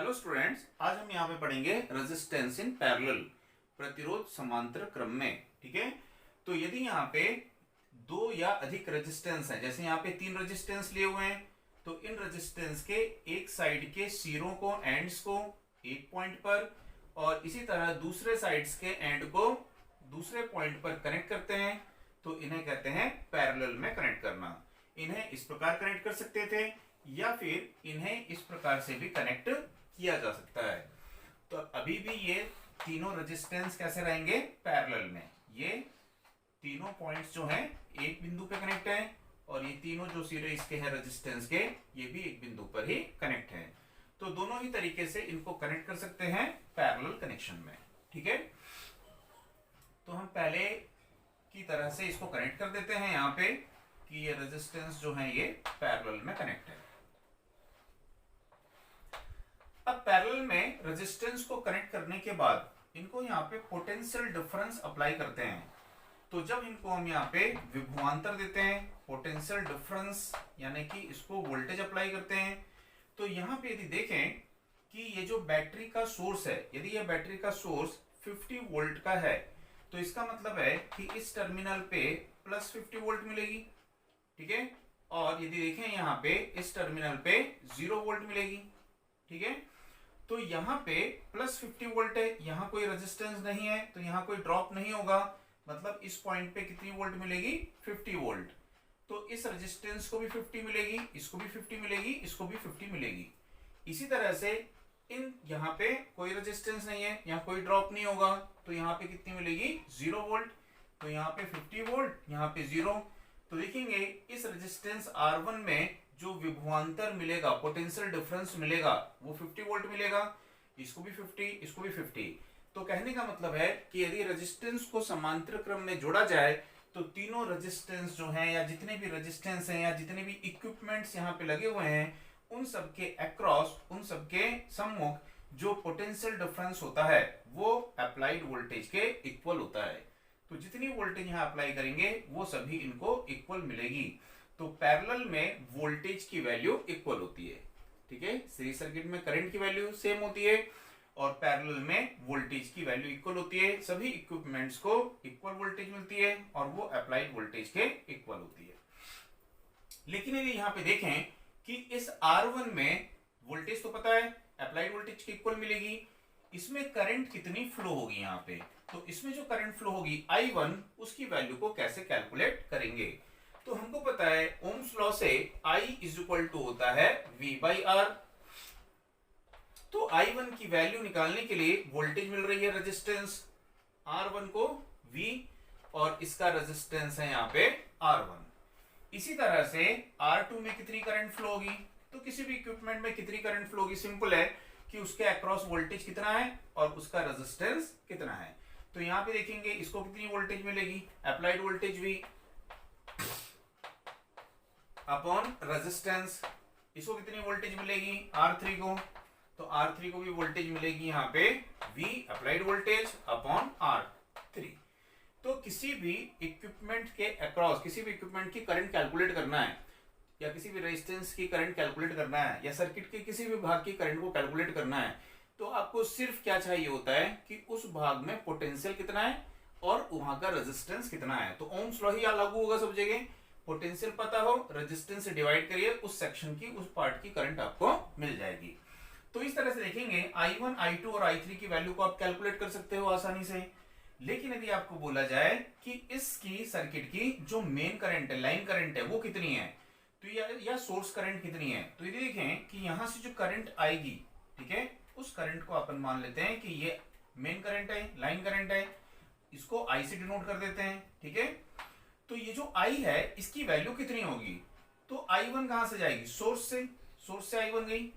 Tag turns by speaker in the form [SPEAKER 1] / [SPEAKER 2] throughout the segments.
[SPEAKER 1] Hello students, आज हम यहाँ पे पढ़ेंगे रेजिस्टेंस इन पैरेलल, प्रतिरोध समांतर क्रम में। ठीक है, तो यदि यहाँ पे दो या अधिक रेजिस्टेंस हैं, जैसे यहाँ पे तीन रेजिस्टेंस लिए हुए हैं, तो इन रेजिस्टेंस के एक साइड के सिरों को, एंड्स को एक पॉइंट पर और इसी तरह दूसरे साइड्स के एंड को दूसरे पॉइंट पर कनेक्ट करते हैं, तो इन्हें कहते हैं पैरेलल में कनेक्ट करना। इन्हें इस प्रकार कनेक्ट कर सकते थे या फिर इन्हें इस प्रकार से भी कनेक्ट किया जा सकता है। तो अभी भी ये तीनों रेजिस्टेंस कैसे रहेंगे? पैरेलल में। ये तीनों पॉइंट्स जो हैं एक बिंदु पे कनेक्ट हैं और ये तीनों जो सिरे इसके हैं रेजिस्टेंस के, ये भी एक बिंदु पर ही कनेक्ट हैं। तो दोनों ही तरीके से इनको कनेक्ट कर सकते हैं पैरेलल कनेक्शन में। ठीक है, तो हम पहले की तरह से इसको कनेक्ट कर देते हैं यहाँ पे कि ये रेजिस्टेंस जो है ये पैरेलल में कनेक्ट है। अब पैरेलल में रेजिस्टेंस को कनेक्ट करने के बाद इनको यहाँ पे पोटेंशियल डिफरेंस अप्लाई करते हैं। तो जब इनको हम यहाँ पे विभवांतर देते हैं, पोटेंशियल डिफरेंस यानी कि इसको वोल्टेज अप्लाई करते हैं, तो यहाँ पे यदि देखें कि ये जो बैटरी का सोर्स है, यदि ये बैटरी का सोर्स 50 वोल्ट का है, तो इसका मतलब है कि इस टर्मिनल पे प्लस 50 वोल्ट मिलेगी। ठीक है, और यदि देखें यहाँ पे इस टर्मिनल पे 0 वोल्ट मिलेगी। ठीक है, तो यहाँ पे प्लस 50 वोल्ट है, यहाँ कोई रेजिस्टेंस नहीं है, तो यहाँ कोई ड्रॉप नहीं होगा, मतलब इस पॉइंट पे कितनी वोल्ट मिलेगी? 50 वोल्ट। तो इस रेजिस्टेंस को भी 50 मिलेगी, इसको भी 50 मिलेगी, इसको भी 50 मिलेगी। इसी तरह से इन यहाँ पे कोई रेजिस्टेंस नहीं है, यहाँ कोई ड्रॉप नहीं होगा, तो यहाँ पे कितनी मिलेगी? 0 वोल्ट। तो यहाँ पे 50 वोल्ट, यहाँ पे 0। तो देखेंगे इस रेजिस्टेंस R1 में जो विभवांतर मिलेगा, पोटेंशियल डिफरेंस मिलेगा, वो 50 वोल्ट मिलेगा। इसको भी 50, इसको भी 50। तो कहने का मतलब है कि यदि रेजिस्टेंस को समांतर क्रम में जोड़ा जाए तो तीनों रेजिस्टेंस जो हैं या जितने भी रेजिस्टेंस हैं या जितने भी इक्विपमेंट्स यहाँ पे लगे हुए हैं, उन सबके अक्रॉस, उन सबके सम्मुख जो पोटेंशियल डिफरेंस होता है वो अप्लाइड वोल्टेज के इक्वल होता है। तो जितनी वोल्टेज यहाँ अप्लाई करेंगे वो सभी इनको इक्वल मिलेगी। तो पैरेलल में वोल्टेज की वैल्यू इक्वल होती है। ठीक है, सीरीज सर्किट में करंट की वैल्यू सेम होती है और पैरेलल में वोल्टेज की वैल्यू इक्वल होती है। सभी इक्विपमेंट्स को इक्वल वोल्टेज मिलती है और वो अप्लाइड वोल्टेज के इक्वल होती है। लेकिन यदि यहाँ पे देखें कि इस R1 में वोल्टेज तो पता है अप्लाइड वोल्टेज की इक्वल मिलेगी, इसमें करंट कितनी फ्लो होगी यहाँ पे? तो इसमें जो करंट फ्लो होगी I1, उसकी वैल्यू को कैसे कैलकुलेट करेंगे? तो हमको पता है ओम्स लॉ से I इज इक्वल टू होता है V बाई R। तो I1 की वैल्यू निकालने के लिए वोल्टेज मिल रही है रेजिस्टेंस R1 को V और इसका रेजिस्टेंस है यहाँ पे R1। इसी तरह से R2 में कितनी करंट फ्लो होगी? तो किसी भी इक्विपमेंट में कितनी करंट फ्लो होगी? सिंपल है कि उसके अक्रॉस वोल्टेज कितना है और उसका रेजिस्टेंस कितना है। तो यहाँ पे देखेंगे इसको कितनी वोल्टेज मिलेगी? Applied voltage V upon resistance. इसको कितनी वोल्टेज मिलेगी? R3 को। तो R3 को भी वोल्टेज मिलेगी यहाँ पे V applied voltage upon R3। तो किसी भी इक्विपमेंट के अक्रॉस, किसी भी इक्विपमेंट की करंट कैलकुलेट करना है या किसी भी रेजिस्टेंस की करंट कैलकुलेट करना है या सर्किट के किसी भी भाग की करंट को कैलकुलेट करना है, तो आपको सिर्फ क्या चाहिए होता है कि उस भाग में पोटेंशियल कितना है और वहां का रेजिस्टेंस कितना है। तो ओम्स लॉ ही लागू होगा सब जगह। पोटेंशियल पता हो, रेजिस्टेंस से डिवाइड करिए, उस सेक्शन की, उस पार्ट की करंट आपको मिल जाएगी। तो इस तरह से देखेंगे I1, I2 और I3 की वैल्यू को आप कैलकुलेट कर सकते हो आसानी से। लेकिन यदि आपको बोला जाए कि इसकी सर्किट की जो मेन करंट है, लाइन करंट है, वो कितनी है, तो या सोर्स करंट कितनी है, तो यदि देखें कि यहां से जो करंट आएगी, ठीक है, उस करंट को अपन मान लेते हैं कि ये मेन करंट है, लाइन करंट है, इसको I से डिनोट कर देते हैं। ठीक है, तो ये जो I है इसकी वैल्यू कितनी होगी? तो I1 कहां से जाएगी? सोर्स से I1 गई,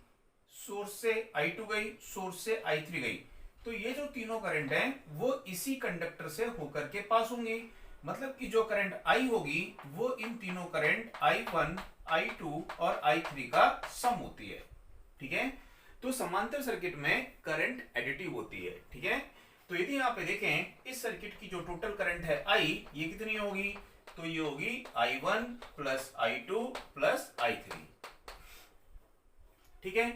[SPEAKER 1] सोर्स से I2 गई, सोर्स से I3 गई। तो ये जो तीनों करंट हैं वो इसी कंडक्टर से होकर के पास होंगे। मतलब कि जो करंट I होगी वो इन तीनों करंट I1, I2 और I3 का सम होती है। ठीक है, तो समांतर सर्किट में करंट एडिटिव होती है। ठीक है, तो यदि यहाँ पे देखें इस सर्किट की जो टोटल करंट है I, ये कितनी होगी? तो ये होगी I1 plus I2 plus I3। ठीक है,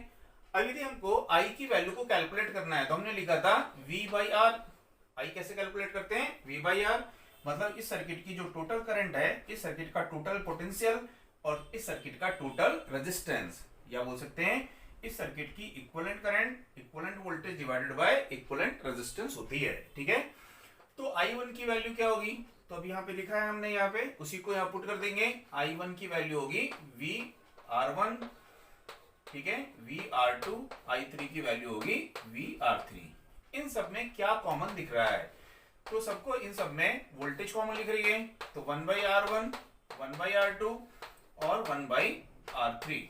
[SPEAKER 1] अब यदि हमको आई की वैल्यू को कैलकुलेट करना है तो हमने लिखा था V बाई आर। आई कैसे कैलकुलेट करते हैं? V बाई आर, मतलब इस सर्किट की जो टोटल करंट है, इस सर्किट का टोटल पोटेंशियल और इस सर्किट का टोटल रेजिस्टेंस, या बोल सकते हैं इस सर्किट की equivalent current, equivalent voltage divided by equivalent resistance होती है। ठीक है, तो I1 की वैल्यू क्या होगी? तो अब यहाँ पे लिखा है हमने, यहाँ पे उसी को यहाँ पुट कर देंगे। I1 की वैल्यू होगी VR1, ठीक है, VR2, I3 की वैल्यू होगी VR3। इन सब में क्या कॉमन दिख रहा है? तो सबको इन सब में वोल्टेज कॉमन लिख रही है, तो 1/R1, 1/R2 और 1/R3।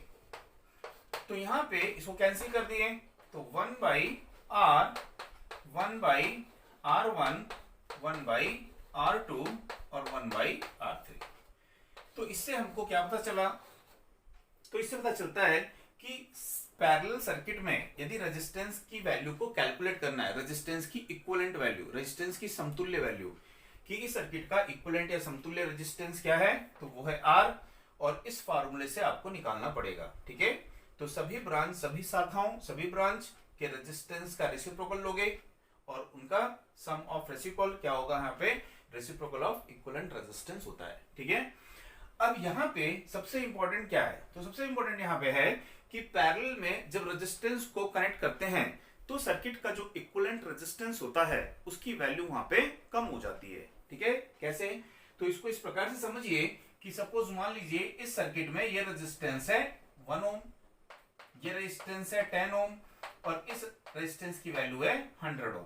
[SPEAKER 1] तो यहाँ पे इसको कैंसिल कर दिए, तो 1/R, 1/R1, 1/R2 और 1/R3। तो इससे हमको क्या पता चला? तो इससे पता चलता है कि पैरेलल सर्किट में यदि रेजिस्टेंस की वैल्यू को कैलकुलेट करना है, रेजिस्टेंस की इक्विवेलेंट वैल्यू, रेजिस्टेंस की समतुल्य वैल्यू, कि इस सर्किट का इक्विवेलेंट या समतुल्य रेजिस्टेंस क्या है, तो वो है R, और इस फार्मूले से आपको निकालना पड़ेगा। ठीक है, तो सभी ब्रांच, सभी शाखाओं, सभी ब्रांच के रेजिस्टेंस का रेसिप्रोकल लोगे और उनका सम ऑफ रेसिप्रोकल क्या होगा? यहाँ पे रेसिप्रोकल ऑफ इक्विवेलेंट रेजिस्टेंस होता है। ठीक है, अब यहाँ पे सबसे इंपॉर्टेंट क्या है? तो सबसे इंपॉर्टेंट यहाँ पे है कि पैरेलल में जब रेजिस्टेंस को कनेक्ट करते हैं तो सर्किट का जो इक्विवेलेंट रेजिस्टेंस होता है उसकी वैल्यू वहां पे कम हो जाती है। ठीक है, कैसे? तो इसको इस प्रकार से समझिए कि सपोज मान लीजिए इस सर्किट में ये रेजिस्टेंस है 1 ओम, ये रेजिस्टेंस है 10 ओम और इस रेजिस्टेंस की वैल्यू है 100 ओम।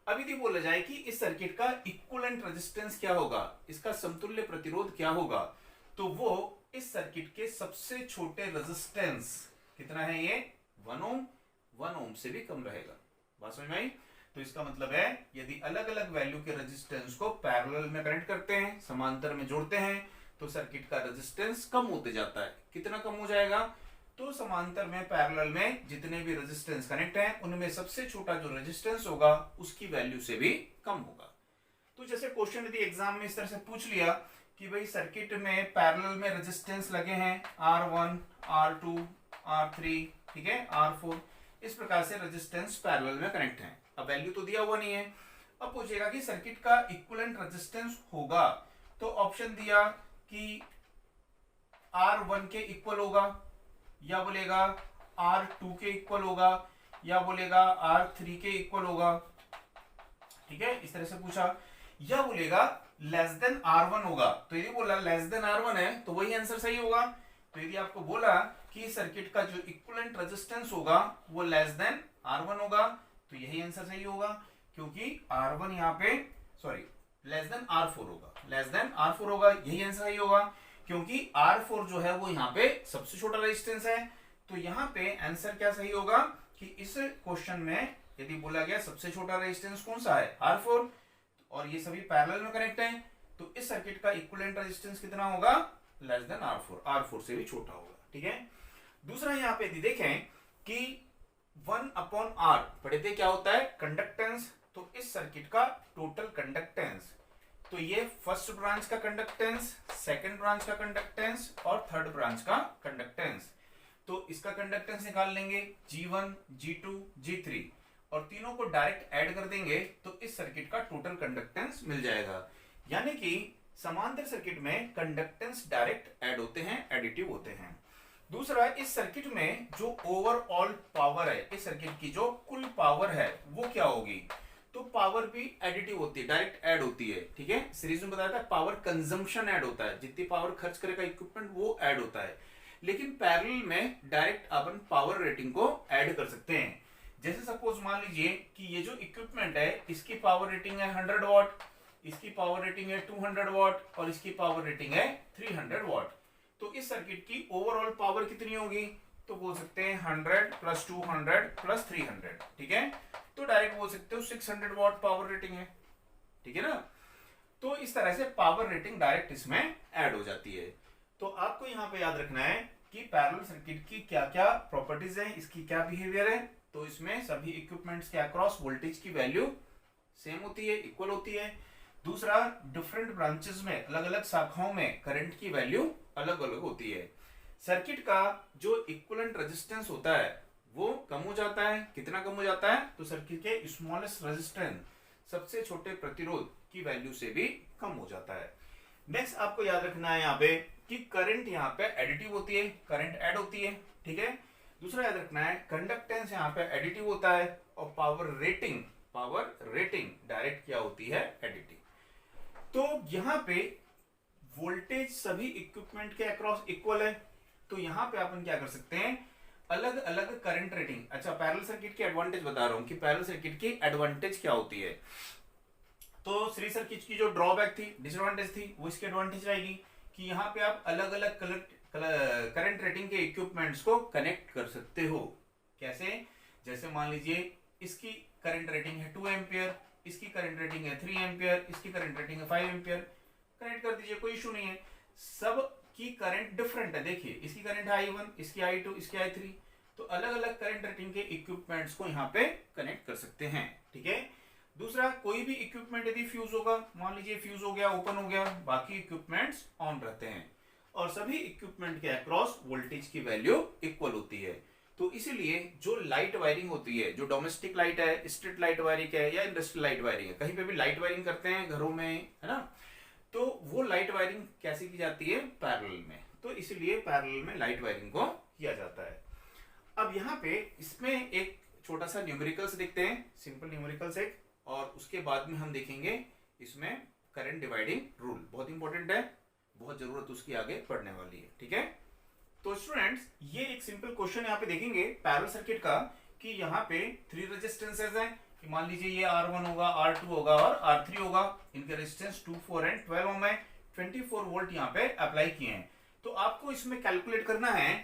[SPEAKER 1] अब यदि बोला जाए कि इस सर्किट का इक्विवेलेंट रेजिस्टेंस क्या होगा, इसका समतुल्य प्रतिरोध क्या होगा, तो वो इस सर्किट के सबसे छोटे रेजिस्टेंस कितना है? ये 1 ओम, 1 ओम से भी कम रहेगा। बात समझ में आई? तो इसका मतलब है यदि अलग अलग वैल्यू के रेजिस्टेंस को पैरेलल में कनेक्ट करते हैं, समांतर में जोड़ते हैं, तो सर्किट का रेजिस्टेंस कम होते जाता है। कितना कम हो जाएगा? तो समांतर में, पैरेलल में जितने भी रेजिस्टेंस कनेक्ट हैं उनमें सबसे छोटा जो रेजिस्टेंस होगा उसकी वैल्यू से भी कम होगा। तो जैसे क्वेश्चन यदि एग्जाम में इस तरह से पूछ लिया कि भाई सर्किट में पैरेलल में रेजिस्टेंस लगे हैं R1, R2, R3, ठीक है, R4, इस प्रकार से रेजिस्टेंस पैरेलल में कनेक्ट हैं। अब वैल्यू तो दिया हुआ नहीं है। अब पूछेगा कि सर्किट का इक्विवेलेंट रेजिस्टेंस होगा, तो ऑप्शन दिया कि R1 के इक्वल होगा, या बोलेगा R2 के इक्वल होगा, या बोलेगा R3 के इक्वल होगा। ठीक है, इस तरह से पूछा, या बोलेगा लेस देन R1 होगा। तो यदि बोला लेस देन R1 है तो वही आंसर सही होगा। तो यदि आपको बोला कि सर्किट का जो इक्विवेलेंट रेजिस्टेंस होगा वो लेस देन R1 होगा, तो यही आंसर सही होगा, क्योंकि R1 यहाँ पे, सॉरी, लेस देन R4 होगा, लेस देन R4 होगा, यही आंसर सही होगा, क्योंकि R4 जो है वो यहाँ पे सबसे छोटा रेजिस्टेंस है। तो यहाँ पे आंसर क्या सही होगा कि इस क्वेश्चन में यदि बोला गया सबसे छोटा रेजिस्टेंस कौन सा है? R4, और ये सभी पैरेलल में कनेक्ट हैं, तो इस सर्किट का इक्विवेलेंट रेजिस्टेंस कितना होगा? लेस देन R4, R4 से भी छोटा होगा। ठीक है, दूसरा यहाँ पे यदि देखें कि 1/R पढ़े थे क्या होता है? कंडक्टेंस। तो इस सर्किट का टोटल कंडक्टेंस, तो ये फर्स्ट ब्रांच का कंडक्टेंस, सेकंड ब्रांच का कंडक्टेंस और थर्ड ब्रांच का कंडक्टेंस। तो इसका कंडक्टेंस निकाल लेंगे G1, G2, G3 और तीनों को डायरेक्ट ऐड कर देंगे तो इस सर्किट का टोटल कंडक्टेंस मिल जाएगा। यानी कि समांतर सर्किट में कंडक्टेंस डायरेक्ट ऐड होते हैं, एडिटिव होते हैं। दूसरा, इस सर्किट में जो ओवरऑल पावर है, इस सर्किट की जो कुल पावर है वो क्या होगी? तो पावर भी एडिटिव होती है, डायरेक्ट ऐड होती है। ठीक है, सीरीज में बताया था पावर कंजम्पशन ऐड होता है, जितनी पावर खर्च करेगा इक्विपमेंट वो ऐड होता है। लेकिन पैरेलल में डायरेक्ट अपन पावर रेटिंग को ऐड कर सकते हैं। जैसे सपोज मान लीजिए कि ये जो इक्विपमेंट है इसकी पावर रेटिंग है 100 वॉट, इसकी पावर रेटिंग है 200 वॉट और इसकी पावर रेटिंग है 300 वॉट। तो इस सर्किट की ओवरऑल पावर कितनी होगी? तो बोल सकते हैं 100 प्लस 200 प्लस 300। ठीक है, तो डायरेक्ट बोल सकते हो 600 वॉट पावर रेटिंग है। ठीक है ना, तो इस तरह से पावर रेटिंग डायरेक्ट इसमें ऐड हो जाती है। तो आपको यहाँ पे याद रखना है कि पैरेलल सर्किट की क्या क्या प्रॉपर्टीज है, इसकी क्या बिहेवियर है। तो इसमें सभी इक्विपमेंट्स के अक्रॉस वोल्टेज की वैल्यू सेम होती है, इक्वल होती है। दूसरा, डिफरेंट ब्रांचेस में, अलग अलग शाखाओं में करंट की वैल्यू अलग अलग होती है। सर्किट का जो इक्विवेलेंट रेजिस्टेंस होता है वो कम हो जाता है। कितना कम हो जाता है? तो सर्किट के स्मॉलेस्ट रेजिस्टेंस, सबसे छोटे प्रतिरोध की वैल्यू से भी कम हो जाता है। नेक्स्ट आपको याद रखना है यहाँ पे कि करंट यहाँ पे एडिटिव होती है, करंट ऐड होती है, ठीक है। दूसरा याद रखना है कंडक्टेंस यहाँ पे एडिटिव होता है, और पावर रेटिंग डायरेक्ट क्या होती है? एडिटिव। तो यहाँ पे वोल्टेज सभी इक्विपमेंट के अक्रॉस इक्वल है, तो यहाँ पे अपन क्या कर सकते हैं? अलग अलग करंट रेटिंग। अच्छा, पैरेलल सर्किट की एडवांटेज बता रहा हूं कि पैरेलल सर्किट की एडवांटेज क्या होती है। तो सीरीज सर्किट की जो ड्रॉबैक थी, डिसएडवांटेज थी, वो इसकी एडवांटेज रहेगी कि यहाँ पे आप अलग अलग करंट रेटिंग के इक्विपमेंट्स को कनेक्ट कर सकते हो। कैसे? जैसे मान लीजिए इसकी करंट रेटिंग है 2 एम्पियर, इसकी करंट रेटिंग है 3 एम्पियर, इसकी करंट रेटिंग है 5 एम्पियर, कनेक्ट कर दीजिए, कोई इशू नहीं है। सब की करंट डिफरेंट है, देखिए इसकी करंट है I1, इसकी I2, इसकी I3, तो अलग अलग करंट रेटिंग के इक्विपमेंट्स को यहाँ पे कनेक्ट कर सकते हैं, ठीक है। दूसरा, कोई भी इक्विपमेंट यदि फ्यूज होगा, मान लीजिए फ्यूज हो गया, ओपन हो गया, बाकी इक्विपमेंट्स ऑन रहते हैं, और सभी इक्विपमेंट के अक्रॉस वोल्टेज की वैल्यू इक्वल होती है। तो इसीलिए जो लाइट वायरिंग होती है, जो डोमेस्टिक लाइट है, स्ट्रीट लाइट वायरिंग है, या इंडस्ट्रियल लाइट वायरिंग है, कहीं पे भी लाइट वायरिंग करते हैं घरों में, है ना, तो वो लाइट वायरिंग कैसे की जाती है? पैरेलल में। तो इसीलिए पैरेलल में लाइट वायरिंग को किया जाता है। अब यहाँ पे इसमें एक छोटा सा न्यूमेरिकल्स देखते हैं, सिंपल न्यूमेरिकल्स एक, और उसके बाद में हम देखेंगे इसमें करंट डिवाइडिंग रूल, बहुत इंपॉर्टेंट है, बहुत जरूरत उसकी आगे पढ़ने वाली है, ठीक है। तो स्टूडेंट्स, ये एक सिंपल क्वेश्चन यहाँ पे देखेंगे पैरेलल सर्किट का, कि यहाँ पे 3 रेजिस्टेंसेस हैं, कि मान लीजिए ये R1 होगा, R2 होगा और R3 होगा, इनके रेजिस्टेंस 2, 4 एंड 12 ओम है, 24 वोल्ट यहाँ पे अप्लाई किए हैं। तो आपको इसमें कैलकुलेट करना है,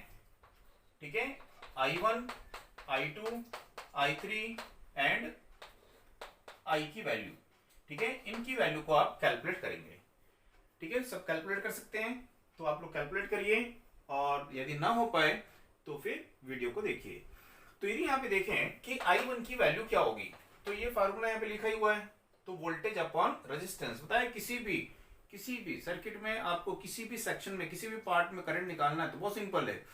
[SPEAKER 1] ठीक है, I1, I2, I3 and I की वैल्यू, ठीक है, इनकी वैल्यू को आप कैलकुलेट करेंगे, ठीक है। सब कैलकुलेट कर सकते हैं, तो आप लोग कैलकुलेट करिए, और यदि ना हो पाए तो फिर वीडियो को देखिए। तो यदि यहाँ पे देखें कि I1 की वैल्यू क्या होगी, तो ये फार्मूला यहाँ पे लिखा ही हुआ है, तो वोल्टेज अपॉन रेजिस्टेंस। बताए किसी भी सर्किट में आपको किसी भी सेक्शन में, किसी भी पार्ट में करंट निकालना है, तो बहुत सिंपल है,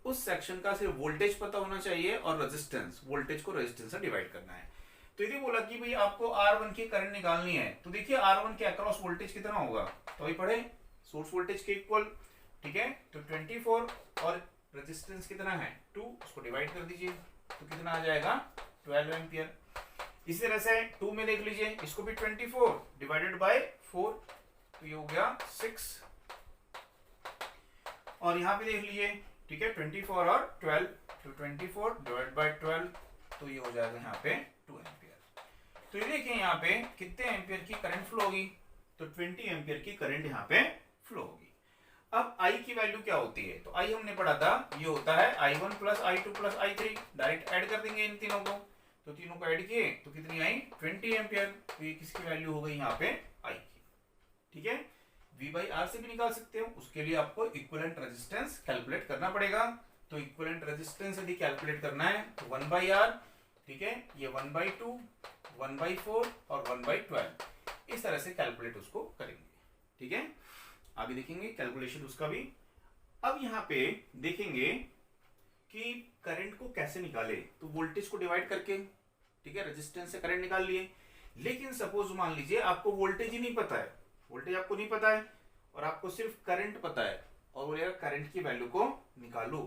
[SPEAKER 1] उस सेक्शन का सिर्फ वोल्टेज पता होना चाहिए और रेजिस्टेंस, वोल्टेज को रेजिस्टेंस से डिवाइड करना है। तो यदि बोला कि भाई आपको R1 की करंट निकालनी है, तो देखिए R1 के अक्रॉस वोल्टेज कितना होगा, तो वही पढ़े, सोर्स वोल्टेज के इक्वल, ठीक है। तो 24 और रेजिस्टेंस कितना है 2, उसको डिवाइड कर दीजिए, तो कितना आ जाएगा 12 एम्पियर। इसी तरह से 2 में देख लीजिए, इसको भी 24 डिवाइडेड बाय 4, तो ये हो गया 6, और यहाँ पे देख लीजिए, ठीक है, 24 और 12, तो 24 डिवाइड बाय 12, तो ये हो जाएगा यहाँ पे 2 एम्पियर। तो ये देखिए यहाँ पे कितने एम्पियर की करंट फ्लो होगी, तो 20 एम्पियर की करंट यहाँ पे फ्लो होगी। अब I की वैल्यू क्या होती है, तो I हमने पढ़ा था, ये होता है I1 plus I2 plus I3, direct add कर देंगे इन तीनों को, तो तीनों को ऐड किए तो कितनी आई 20 एम्पियर, तो ये किसकी वैल्यू हो गई यहाँ पे I की, ठीक है। V/R से भी निकाल सकते हो, उसके लिए आपको इक्विवेलेंट रेजिस्टेंस कैलकुलेट करना पड़ेगा। तो इक्विवेलेंट रेजिस्टेंस यदि कैलकुलेट करना है तो 1/R, ठीक है, ये 1/2, 1/4 और 1/12, इस तरह से कैलकुलेट उसको करेंगे, ठीक है। आगे देखेंगे कैलकुलेशन उसका भी। अब यहाँ पे देखेंगे कि करंट को कैसे निकाले, तो वोल्टेज को डिवाइड करके, ठीक है, रेजिस्टेंस से करंट निकाल लिए। लेकिन सपोज मान लीजिए आपको वोल्टेज ही नहीं पता है, वोल्टेज आपको नहीं पता है और आपको सिर्फ करंट पता है, और बोलेगा करंट की वैल्यू को निकालो,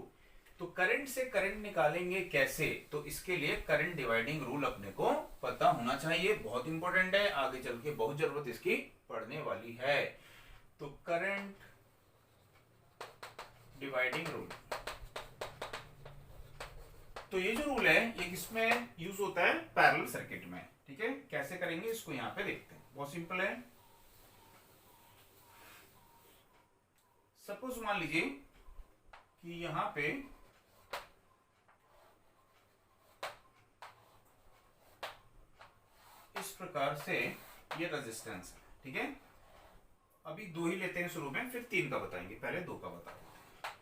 [SPEAKER 1] तो करंट से करंट निकालेंगे कैसे, तो इसके लिए करंट डिवाइडिंग रूल अपने को पता होना चाहिए, बहुत इंपॉर्टेंट है, आगे चल के बहुत जरूरत इसकी पढ़ने वाली है। तो करंट डिवाइडिंग रूल, तो ये जो रूल है ये किसमें यूज होता है, पैरेलल सर्किट में, ठीक है। कैसे करेंगे इसको यहाँ पे देखते हैं, बहुत सिंपल है। सपोज मान लीजिए कि यहां पे इस प्रकार से ये रेजिस्टेंस है, ठीक है। अभी 2 ही लेते हैं शुरू में, फिर 3 का बताएंगे, पहले 2 का बता देते हैं।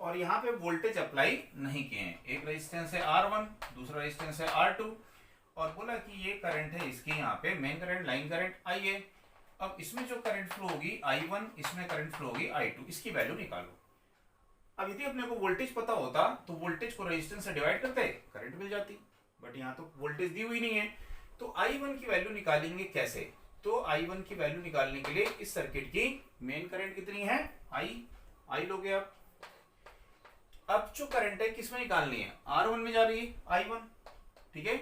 [SPEAKER 1] और यहाँ पे वोल्टेज अप्लाई नहीं किए हैं, एक रेजिस्टेंस है R1, दूसरा रेजिस्टेंस है R2, और बोला कि ये करंट है इसकी यहाँ पे main current, line current I है। अब इसमें जो करंट फ्लो होगी I1, इसमें करंट फ्लो होगी I2, इसकी वैल्यू निकालो। अब यदि अपने को वोल्टेज पता होता तो वोल्टेज को रेजिस्टेंस से डिवाइड करते, करंट मिल जाती, बट यहाँ तो वोल्टेज दी हुई नहीं है। तो I1 की वैल्यू निकालेंगे कैसे? तो I1 की वैल्यू निकालने के लिए इस सर्किट की मेन करंट कितनी है, I लोगे आप। अब जो करंट है किसमें निकालनी है, R1 में जा रही है I1, ठीक है।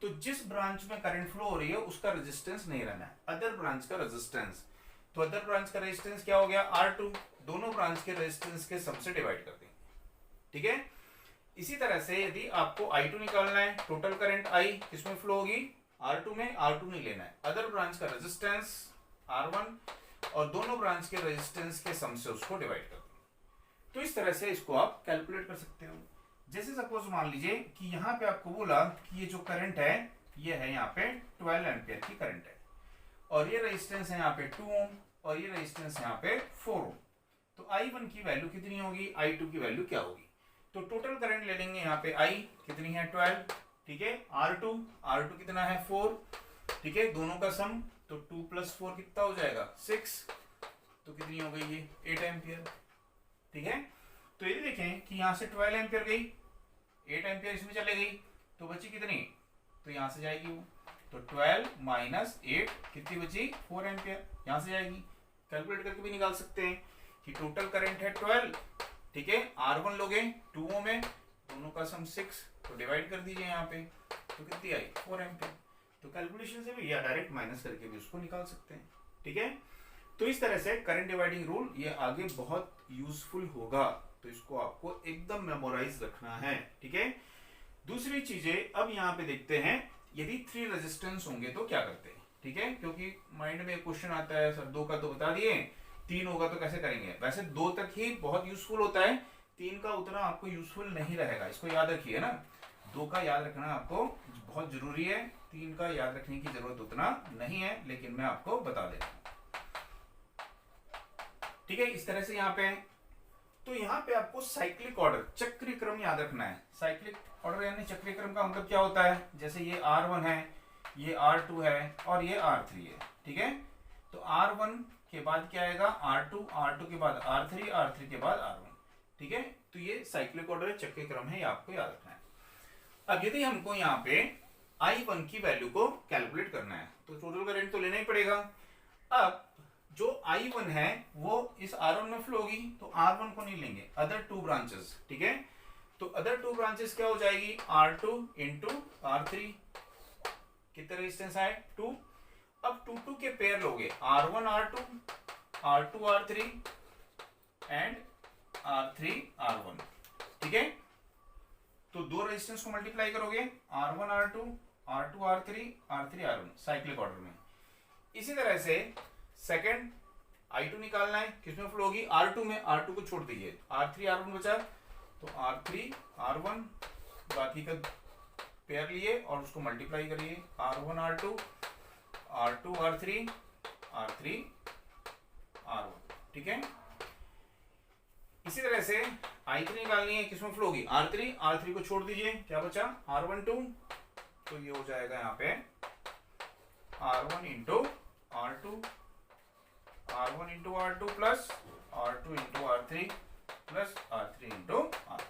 [SPEAKER 1] तो जिस ब्रांच में करंट फ्लो हो रही है उसका रेजिस्टेंस नहीं रहना है, अदर ब्रांच का रेजिस्टेंस। तो अदर ब्रांच का रेजिस्टेंस क्या हो गया, R2, दोनों ब्रांच के रेजिस्टेंस के सम से डिवाइड कर देंगे, ठीक है। इसी तरह से यदि आपको I2 निकालना है, टोटल करंट I किसमें फ्लो होगी, R2 में, R2 नहीं लेना है, अदर ब्रांच का रेजिस्टेंस R1 और दोनों ब्रांच के रेजिस्टेंस के सम से उसको डिवाइड कर देंगे। तो इस तरह से इसको आप कैलकुलेट कर सकते हो। जैसे सपोज मान लीजिए कि यहाँ पे आपको बोला कि ये जो करंट है ये है यहाँ पे 12 एम्पियर की करंट है, और ये रेजिस्टेंस है यहाँ पे 2 ओम और ये रेजिस्टेंस यहाँ पे 4 ओम। तो I1 की वैल्यू कितनी होगी, I2 की वैल्यू क्या होगी? तो टोटल करंट ले लेंगे यहाँ पे I कितनी है 12, ठीक है। R2 कितना है 4, ठीक है, दोनों का सम, तो 2 + 4 कितना हो जाएगा 6, तो कितनी हो गई ये 8 एम्पियर, ठीक है। तो ये देखें कि यहाँ से 12 एम्पियर गई, 8 एम्पियर इसमें चले गई, तो बची कितनी, तो यहाँ से जाएगी वो, तो 12 - 8 कितनी बची 4 एम्पियर, यहाँ से जाएगी। कैलकुलेट करके भी निकाल सकते हैं कि टोटल करंट है 12, ठीक है, R1 लोगे 2 ओम है, दोनों का सम 6, तो डिवाइड कर दीजिए यहाँ पे, तो कितनी आई 4 एम्पियर। तो कैलकुलेशन से भी या डायरेक्ट माइनस करके भी उसको निकाल सकते हैं, ठीक है। तो इस तरह से करंट डिवाइडिंग रूल ये आगे बहुत यूजफुल होगा, तो इसको आपको एकदम मेमोराइज रखना है, ठीक है। दूसरी चीजें अब यहाँ पे देखते हैं, यदि 3 रेजिस्टेंस होंगे तो क्या करते हैं, ठीक है, क्योंकि माइंड में क्वेश्चन आता है सर 2 का तो बता दिए, 3 होगा तो कैसे करेंगे। वैसे 2 तक ही बहुत यूजफुल होता है, 3 का उतना आपको यूजफुल नहीं रहेगा, इसको याद रखिए ना, 2 का याद रखना आपको बहुत जरूरी है, 3 का याद रखने की जरूरत उतना नहीं है, लेकिन मैं आपको बता देता हूँ, ठीक है। इस तरह से यहाँ पे, तो यहाँ पे आपको साइक्लिक ऑर्डर, चक्रीय क्रम याद रखना है। साइक्लिक ऑर्डर यानी चक्रीय क्रम का मतलब क्या होता है, जैसे ये R1 है, ये R2 है और ये R3 है, ठीक है। तो R1 के बाद क्या आएगा R2, R2 के बाद R3, R3 के बाद R1, ठीक है। तो ये साइक्लिक ऑर्डर चक्रीय क्रम है, ये आपको याद रखना है। अब यदि हमको यहाँ पे I1 की वैल्यू को कैलकुलेट करना है तो टोटल करंट तो लेना ही पड़ेगा। अब जो I1 है वो इस R1 में फ्लो होगी, तो R1 को नहीं लेंगे, अदर 2 ब्रांचेस, ठीक है। तो अदर 2 ब्रांचेस क्या हो जाएगी, R2 × R3, कितने रेजिस्टेंस आए 2। अब 2 के पेयर लोगे, R1 R2, R2 R3 and R3 R1, ठीक है। तो 2 रेजिस्टेंस को मल्टीप्लाई करोगे, R1 R2, R2 R3, R3 R1, cyclic order में। इसी तरह से सेकंड I2 निकालना है, किसमें फ्लो होगी, R2 में, R2 को छोड़ दीजिए, R3 R1 बचा, तो R3 R1 बाकी का पेयर लिए और उसको मल्टीप्लाई करिए, R1 R2, R2 R3, R3 R1, ठीक है। इसी तरह से I3 निकालनी है, किसमें फ्लो होगी, R3 को छोड़ दीजिए, क्या बचा R1 2, तो ये हो जाएगा यहाँ पे R1 × R2, R1 × R2 plus R2 × R3 plus R3 × R1।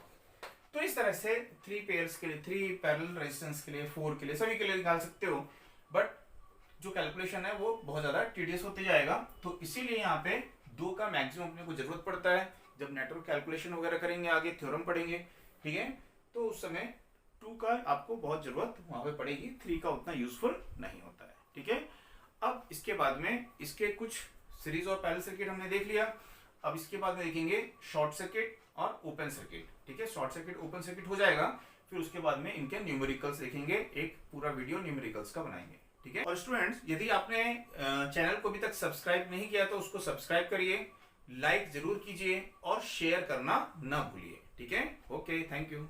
[SPEAKER 1] तो इस तरह से 3 पेयर्स के लिए, 3 पैरेलल रेजिस्टेंस के लिए, 4 के लिए, सभी के लिए निकाल सकते हो, बट जो कैलकुलेशन है वो बहुत ज्यादा टीडियस होते जाएगा। तो इसीलिए यहाँ पे 2 का मैक्सिमम अपने को जरूरत पड़ता है, जब नेटवर्क कैलकुलेशन वगैरह करेंगे, आगे थ्योरम पढ़ेंगे, ठीक है, तो उस समय 2 का आपको बहुत जरूरत वहां पे पड़ेगी, 3 का उतना यूजफुल नहीं होता है, ठीक है। अब इसके बाद में इसके कुछ सीरीज और पैरेलल सर्किट हमने देख लिया, अब इसके बाद में देखेंगे शॉर्ट सर्किट और ओपन सर्किट, ठीक है। शॉर्ट सर्किट ओपन सर्किट हो जाएगा, फिर उसके बाद में इनके न्यूमेरिकल्स देखेंगे, एक पूरा वीडियो न्यूमेरिकल्स का बनाएंगे, ठीक है। और स्टूडेंट्स यदि आपने चैनल को अभी तक सब्सक्राइब नहीं किया तो उसको सब्सक्राइब करिए, लाइक जरूर कीजिए और शेयर करना ना भूलिए, ठीक है। Okay, thank you.